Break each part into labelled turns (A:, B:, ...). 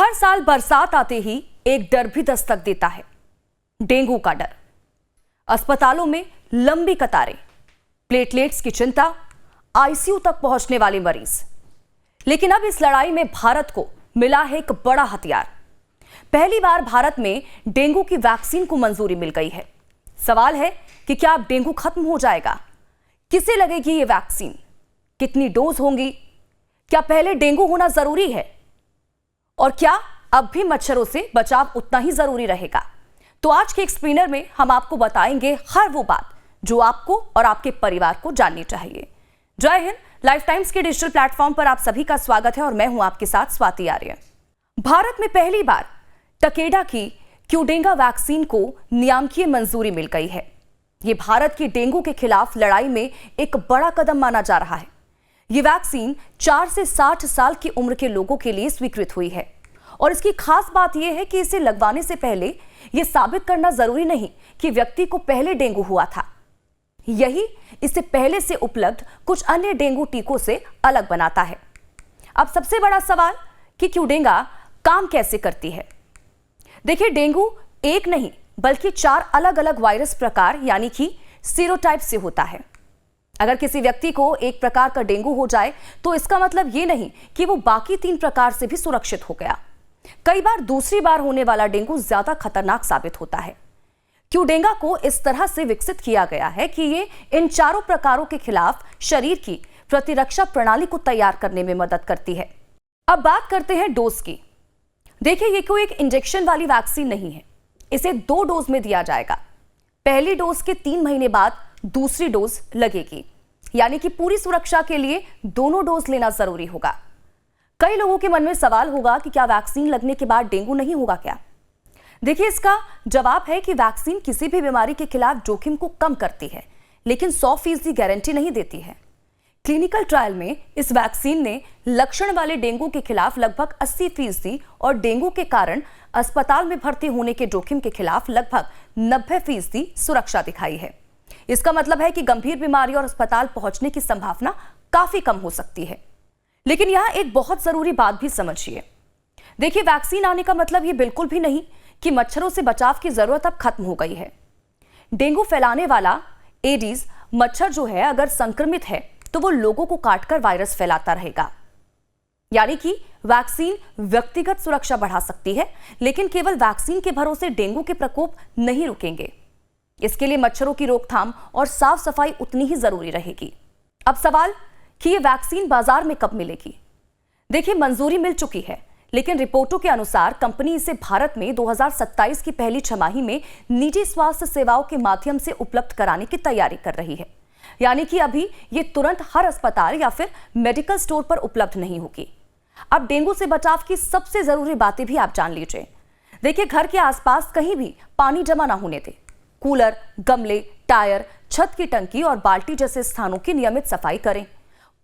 A: हर साल बरसात आते ही एक डर भी दस्तक देता है, डेंगू का डर। अस्पतालों में लंबी कतारें, प्लेटलेट्स की चिंता, आईसीयू तक पहुंचने वाले मरीज। लेकिन अब इस लड़ाई में भारत को मिला है एक बड़ा हथियार। पहली बार भारत में डेंगू की वैक्सीन को मंजूरी मिल गई है। सवाल है कि क्या अब डेंगू खत्म हो जाएगा? किसे लगेगी ये वैक्सीन? कितनी डोज होंगी? क्या पहले डेंगू होना जरूरी है? और क्या अब भी मच्छरों से बचाव उतना ही जरूरी रहेगा? तो आज के एक्सप्लेनर में हम आपको बताएंगे हर वो बात जो आपको और आपके परिवार को जाननी चाहिए। जय हिंद। लाइफ टाइम्स के डिजिटल प्लेटफॉर्म पर आप सभी का स्वागत है और मैं हूं आपके साथ स्वाति आर्य। भारत में पहली बार टकेडा की क्यूडेंगा वैक्सीन को नियामकीय मंजूरी मिल गई है। यह भारत की डेंगू के खिलाफ लड़ाई में एक बड़ा कदम माना जा रहा है। ये वैक्सीन 4 से 60 साल की उम्र के लोगों के लिए स्वीकृत हुई है और इसकी खास बात यह है कि इसे लगवाने से पहले यह साबित करना जरूरी नहीं कि व्यक्ति को पहले डेंगू हुआ था। यही इसे पहले से उपलब्ध कुछ अन्य डेंगू टीकों से अलग बनाता है। अब सबसे बड़ा सवाल कि क्यूडेंगा काम कैसे करती है। देखिए, डेंगू एक नहीं बल्कि 4 अलग अलग वायरस प्रकार यानी कि सीरोटाइप से होता है। अगर किसी व्यक्ति को एक प्रकार का डेंगू हो जाए तो इसका मतलब ये नहीं कि वो बाकी 3 प्रकार से भी सुरक्षित हो गया। कई बार दूसरी बार होने वाला डेंगू ज्यादा खतरनाक साबित होता है। क्यूडेंगा को इस तरह से विकसित किया गया है कि ये इन 4 प्रकारों के खिलाफ शरीर की प्रतिरक्षा प्रणाली को तैयार करने में मदद करती है। अब बात करते हैं डोज की। देखिए, ये कोई एक इंजेक्शन वाली वैक्सीन नहीं है। इसे 2 डोज में दिया जाएगा। पहली डोज के 3 महीने बाद दूसरी डोज लगेगी, यानी कि पूरी सुरक्षा के लिए दोनों डोज लेना जरूरी होगा। कई लोगों के मन में सवाल होगा कि क्या वैक्सीन लगने के बाद डेंगू नहीं होगा क्या? देखिए, इसका जवाब है कि वैक्सीन किसी भी बीमारी के खिलाफ जोखिम को कम करती है, लेकिन 100% गारंटी नहीं देती है। क्लिनिकल ट्रायल में इस वैक्सीन ने लक्षण वाले डेंगू के खिलाफ लगभग 80% और डेंगू के कारण अस्पताल में भर्ती होने के जोखिम के खिलाफ लगभग 90% सुरक्षा दिखाई है। इसका मतलब है कि गंभीर बीमारी और अस्पताल पहुंचने की संभावना काफी कम हो सकती है। लेकिन यहां एक बहुत जरूरी बात भी समझिए। देखिए, वैक्सीन आने का मतलब यह बिल्कुल भी नहीं कि मच्छरों से बचाव की जरूरत अब खत्म हो गई है। डेंगू फैलाने वाला एडीज मच्छर जो है, अगर संक्रमित है तो वो लोगों को काटकर वायरस फैलाता रहेगा। यानी कि वैक्सीन व्यक्तिगत सुरक्षा बढ़ा सकती है, लेकिन केवल वैक्सीन के भरोसे डेंगू के प्रकोप नहीं रुकेंगे। इसके लिए मच्छरों की रोकथाम और साफ सफाई उतनी ही जरूरी रहेगी। अब सवाल कि ये वैक्सीन बाजार में कब मिलेगी? देखिए, मंजूरी मिल चुकी है, लेकिन रिपोर्टों के अनुसार कंपनी इसे भारत में 2027 की पहली छमाही में निजी स्वास्थ्य सेवाओं के माध्यम से उपलब्ध कराने की तैयारी कर रही है। यानी कि अभी ये तुरंत हर अस्पताल या फिर मेडिकल स्टोर पर उपलब्ध नहीं होगी। अब डेंगू से बचाव की सबसे जरूरी बातें भी आप जान लीजिए। देखिए, घर के आसपास कहीं भी पानी जमा ना होने दें। कूलर, गमले, टायर, छत की टंकी और बाल्टी जैसे स्थानों की नियमित सफाई करें।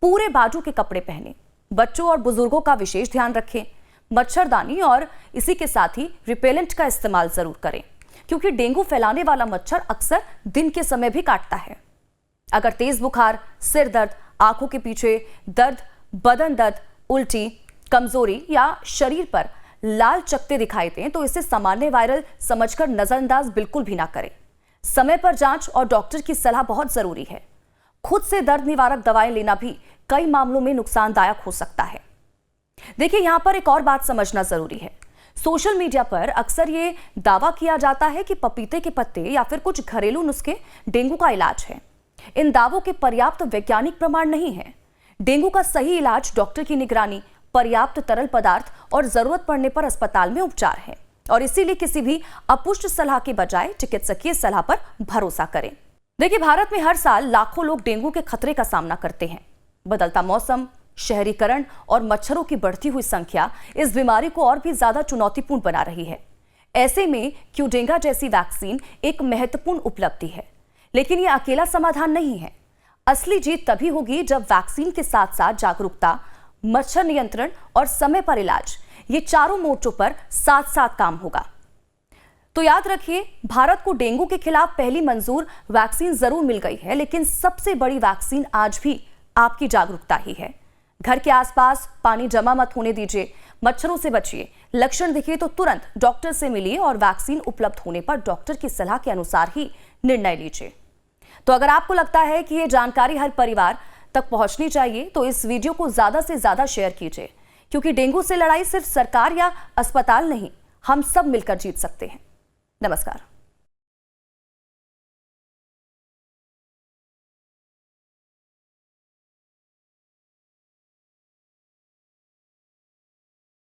A: पूरे बाजू के कपड़े पहनें। बच्चों और बुजुर्गों का विशेष ध्यान रखें। मच्छरदानी और इसी के साथ ही रिपेलेंट का इस्तेमाल जरूर करें, क्योंकि डेंगू फैलाने वाला मच्छर अक्सर दिन के समय भी काटता है। अगर तेज बुखार, सिर दर्द, आंखों के पीछे दर्द, बदन दर्द, उल्टी, कमजोरी या शरीर पर लाल चकत्ते दिखाई दें तो इसे सामान्य वायरल समझकर नजरअंदाज बिल्कुल भी ना करें। समय पर जांच और डॉक्टर की सलाह बहुत जरूरी है। खुद से दर्द निवारक दवाएं लेना भी कई मामलों में नुकसानदायक हो सकता है। देखिए, यहां पर एक और बात समझना जरूरी है। सोशल मीडिया पर अक्सर ये दावा किया जाता है कि पपीते के पत्ते या फिर कुछ घरेलू नुस्खे डेंगू का इलाज है। इन दावों के पर्याप्त वैज्ञानिक प्रमाण नहीं है। डेंगू का सही इलाज डॉक्टर की निगरानी, पर्याप्त तरल पदार्थ और जरूरत पड़ने पर अस्पताल में उपचार है। और इसीलिए किसी भी अपुष्ट सलाह के बजाय चिकित्सकीय सलाह पर भरोसा करें। देखिए, भारत में हर साल लाखों लोग डेंगू के खतरे का सामना करते हैं। बदलता मौसम, शहरीकरण और मच्छरों की बढ़ती हुई संख्या इस बीमारी को और भी ज्यादा चुनौतीपूर्ण बना रही है। ऐसे में क्यूडेंगा जैसी वैक्सीन एक महत्वपूर्ण उपलब्धि है, लेकिन यह अकेला समाधान नहीं है। असली जीत तभी होगी जब वैक्सीन के साथ साथ जागरूकता, मच्छर नियंत्रण और समय पर इलाज, ये 4 मोर्चों पर साथ साथ काम होगा। तो याद रखिए, भारत को डेंगू के खिलाफ पहली मंजूर वैक्सीन जरूर मिल गई है, लेकिन सबसे बड़ी वैक्सीन आज भी आपकी जागरूकता ही है। घर के आसपास पानी जमा मत होने दीजिए, मच्छरों से बचिए, लक्षण दिखे तो तुरंत डॉक्टर से मिलिए और वैक्सीन उपलब्ध होने पर डॉक्टर की सलाह के अनुसार ही निर्णय लीजिए। तो अगर आपको लगता है कि ये जानकारी हर परिवार तक पहुंचनी चाहिए तो इस वीडियो को ज्यादा से ज्यादा शेयर कीजिए, क्योंकि डेंगू से लड़ाई सिर्फ सरकार या अस्पताल नहीं, हम सब मिलकर जीत सकते हैं। नमस्कार।